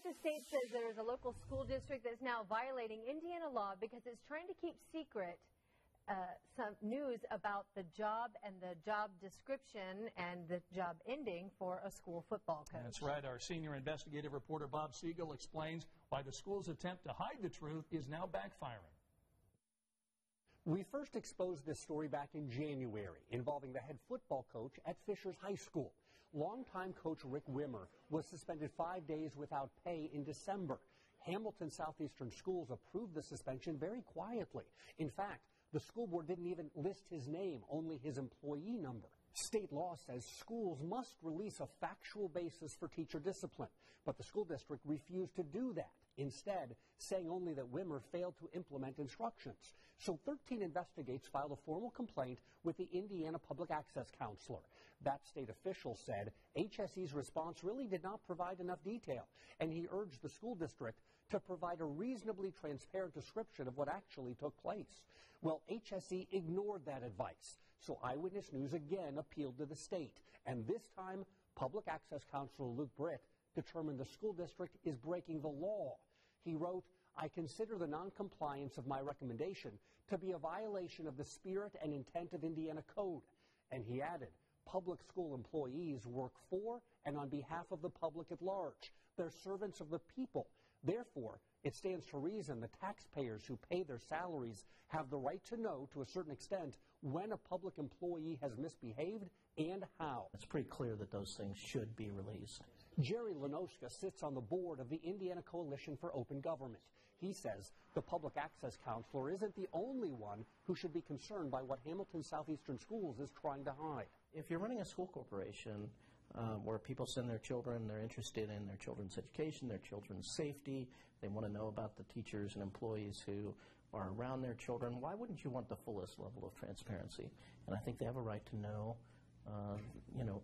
Texas State says there is a local school district that's now violating Indiana law because it's trying to keep secret some news about the job and the job description and the job ending for a school football coach. That's right. Our senior investigative reporter Bob Siegel explains why the school's attempt to hide the truth is now backfiring. We first exposed this story back in January involving the head football coach at Fishers High School. Longtime coach Rick Wimmer was suspended 5 days without pay in December. Hamilton Southeastern Schools approved the suspension very quietly. In fact, the school board didn't even list his name, only his employee number. State law says schools must release a factual basis for teacher discipline, but the school district refused to do that, instead saying only that Wimmer failed to implement instructions. So 13 Investigates filed a formal complaint with the Indiana Public Access Counselor. That state official said HSE's response really did not provide enough detail, and he urged the school district to provide a reasonably transparent description of what actually took place. Well, HSE ignored that advice, so Eyewitness News again appealed to the state, and this time Public Access Counselor Luke Britt determined the school district is breaking the law. He wrote, "I consider the noncompliance of my recommendation to be a violation of the spirit and intent of Indiana Code." And he added, "Public school employees work for and on behalf of the public at large. They're servants of the people. Therefore, it stands to reason the taxpayers who pay their salaries have the right to know, to a certain extent, when a public employee has misbehaved and how." It's pretty clear that those things should be released. Jerry Lenoska sits on the board of the Indiana Coalition for Open Government. He says the Public Access Counselor isn't the only one who should be concerned by what Hamilton Southeastern Schools is trying to hide. If you're running a school corporation where people send their children, they're interested in their children's education, their children's safety, they want to know about the teachers and employees who are around their children, why wouldn't you want the fullest level of transparency? And I think they have a right to know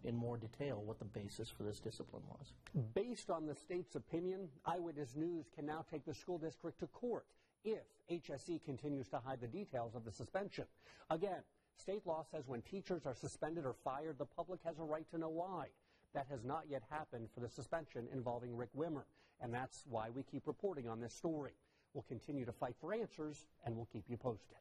in more detail what the basis for this discipline was. Based on the state's opinion, Eyewitness News can now take the school district to court if HSE continues to hide the details of the suspension. Again, state law says when teachers are suspended or fired, the public has a right to know why. That has not yet happened for the suspension involving Rick Wimmer, and that's why we keep reporting on this story. We'll continue to fight for answers, and we'll keep you posted.